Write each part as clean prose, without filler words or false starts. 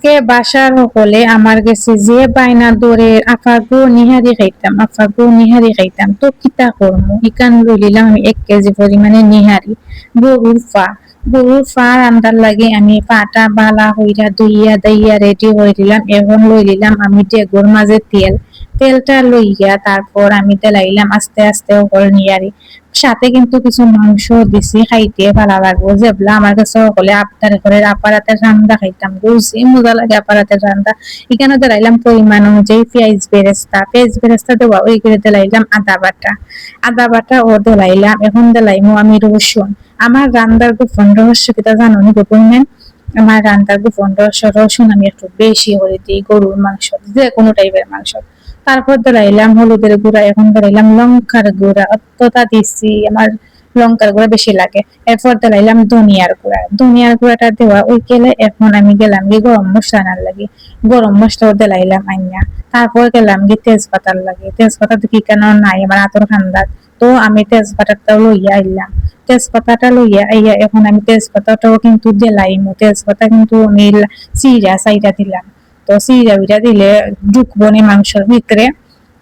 আজকে বাসার হলে আমার কাছে যে বায়না ধরে আফাগো নিহারি খাইতাম, আফাগো নিহারি খাইতাম, তো কিতা করবো ইকান লইলাম আমি 1 কেজি পরিমাণে নিহারি। গরুর ফা, গরুর ফা রান্দার লাগে আমি পাটা বালা হইরা দইয়া দাইয়া রেডি হয়ে দিলাম। এখন লই দিলাম আমি ডেগোর মাঝে তেল, তেলটা লইয়া তারপর আমি তেলাইলাম আস্তে আস্তে ওপর নিয়ারি। সাথে কিন্তু কিছু মাংস দিছি, খাইতে ভালো লাগবো যেগুলা আমার কাছে সকলে আবদার করে আপারাতের রান্না খাইতাম, বুঝছি মজা লাগে আপারাতের রান্না। এখানে দিলাইলাম পরিমাণ অনুযায়ী পেঁয়াজ বেরেস্তা, পেঁয়াজ বেরেস্তা দেওয়া ওই করে দিলাইলাম আদা বাটা, আদা বাটা ও দিলাইলাম। এখন দিলাইমু আমি রসুন। আমার রান্নার গোপন রহস্য কিটা জানো নি গোপন? আমার রান্নার গোপন রহস্য, রসুন আমি একটু বেশি করে দিই গরুর মাংস, যে কোনো টাইপের মাংস। তারপর দিলাইলাম হলুদের গুঁড়া, এখন দিলাইলাম লঙ্কার গুঁড়া, অতটা দিচ্ছি আমার লঙ্কার গুঁড়া বেশি লাগে। এরপর দিলাইলাম ধনিয়ার গুঁড়া, ধনিয়ার গুঁড়াটা দেওয়া ওই গেলে এখন আমি গেলাম গিয়ে গরম মশলা আনার লাগে, গরম মশলাও দিলাইলাম আইনা। তারপর গেলাম গিয়ে তেজপাতার লাগে, তেজপাতা কি কেন নাই আমার আতর খান্দার, তো আমি তেজপাতাটাও লইয়া আইলাম। তেজপাতাটা লইয়া আইয়া এখন আমি তেজপাতাটাও কিন্তু দিলাইমু, তেজপাতা কিন্তু আমি চিরা সাইরা দিলাম। তো চিরা উইরা দিলে ঢুকবো নি মাংসের ভিতরে।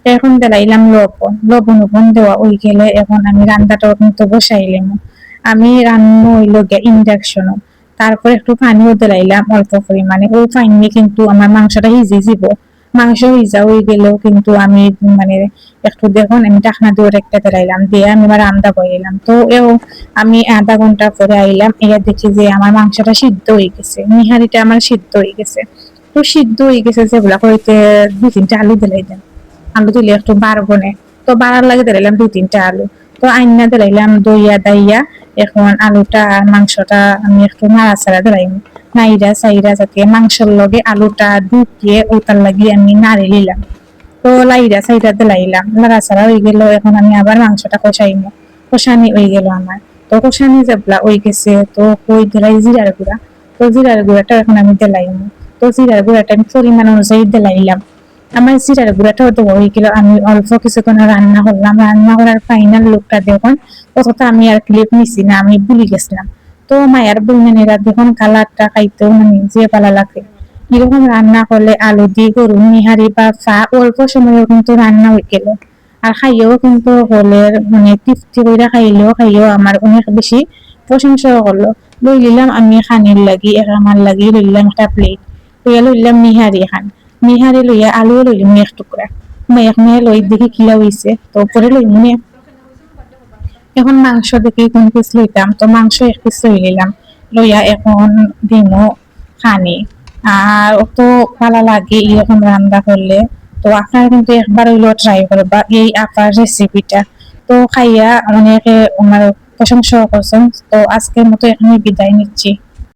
এখন দিলাইলাম লবণ, লবণ উপন দেওয়া ওই গেলে এখন আমি রান্নাটাও কিন্তু বসাইলাম। আমি রান্না হইল গিয়া ইন্ডাকশন, তারপর একটু পানিও দিলাইলাম অল্প পরিমাণে, ওই পানি কিন্তু আমার মাংসটা হিজে যাব। মাংস হিজা হয়ে গেলেও কিন্তু আমি মানে একটু দেখুন আমি ঢাকনা দিয়ে একটা দিলাইলাম, দিয়ে আমি আবার রান্না বসাইলাম। তো এও আমি আধা ঘন্টা পরে আইলাম, এরা দেখি যে আমার মাংসটা সিদ্ধ হয়ে গেছে, নিহারিটা আমার সিদ্ধ হয়ে গেছে। তো সিদ্ধ হয়ে গেছে যেগুলা কইতে 2-3টা আলু দিলাইলাম, আলু দিলে একটু বাড়বো না, তো বাড়ার লাগে দিলাইলাম 2-3টা আলু। তো আইনা দিলাইলাম দইয়া দাইয়া। এখন আলুটা আর মাংসটা আমি একটু নাড়াচাড়া দিলাইম, নাইরা চাইরা যাতে মাংসের লগে আলুটা ঢুকিয়ে ওটার লাগিয়ে আমি নাড়ে নিলাম। তো লাইরা চাইরা দিলাইলাম, নাড়াচাড়া হয়ে গেল। এখন আমি আবার মাংসটা কষাইমু, কষানি হয়ে গেল আমার। তো কষানি যেগুলা হয়ে গেছে তো কই দিলাই জিরার গুঁড়া, তো জিরার গুঁড়াটা এখন আমি দিলাইমু। তো জিরার গুঁড়াটা আমি পরিমাণ অনুযায়ী দিলাইলাম। আমার জিরার গুঁড়াটাও দেওয়া হয়ে গেল। আমি অল্প কিছুক্ষণ রান্না করলাম, রান্না করার ফাইনাল লুকটা দেখুন। অতটা আমি আর ক্লিপ নিছি না, আমি ভুলে গেছিলাম। তো মায়ের বলমেনেরা দেখুন কালারটা খাইতেও মানে যে ভালো লাগে। এরকম রান্না করলে আলু দিয়ে গরু নিহারি বা ফা অল্প সময়েও কিন্তু রান্না হয়ে গেল। আর খাইয়েও কিন্তু হলের মানে তৃপ্তি করে খাইয়েও আমার অনেক বেশি প্রশংসা করলো। লই নিলাম আমি খানির লাগি, আমার লাগি লইলাম একটা প্লেট, লইলাম নিহারি খান। নিহারি লইয়া আলু লইলাম এক টুকরা, মেয়ে লই দেখি কিলা হইছে, তো পরে লই মনে। এখন মাংস দেখি কোন পিস লইতাম, তো মাংস 1 পিস লই নিলাম, লইয়া এখন দিমো খানি। আর অত ভালো লাগে এরকম রান্না করলে। তো আপনারা কিন্তু একবার হইলেও ট্রাই করবা এই আপার রেসিপিটা। তো খাইয়া অনেকে আমার প্রশংসা করছেন। তো আজকের মতো এখানে বিদায় নিচ্ছি।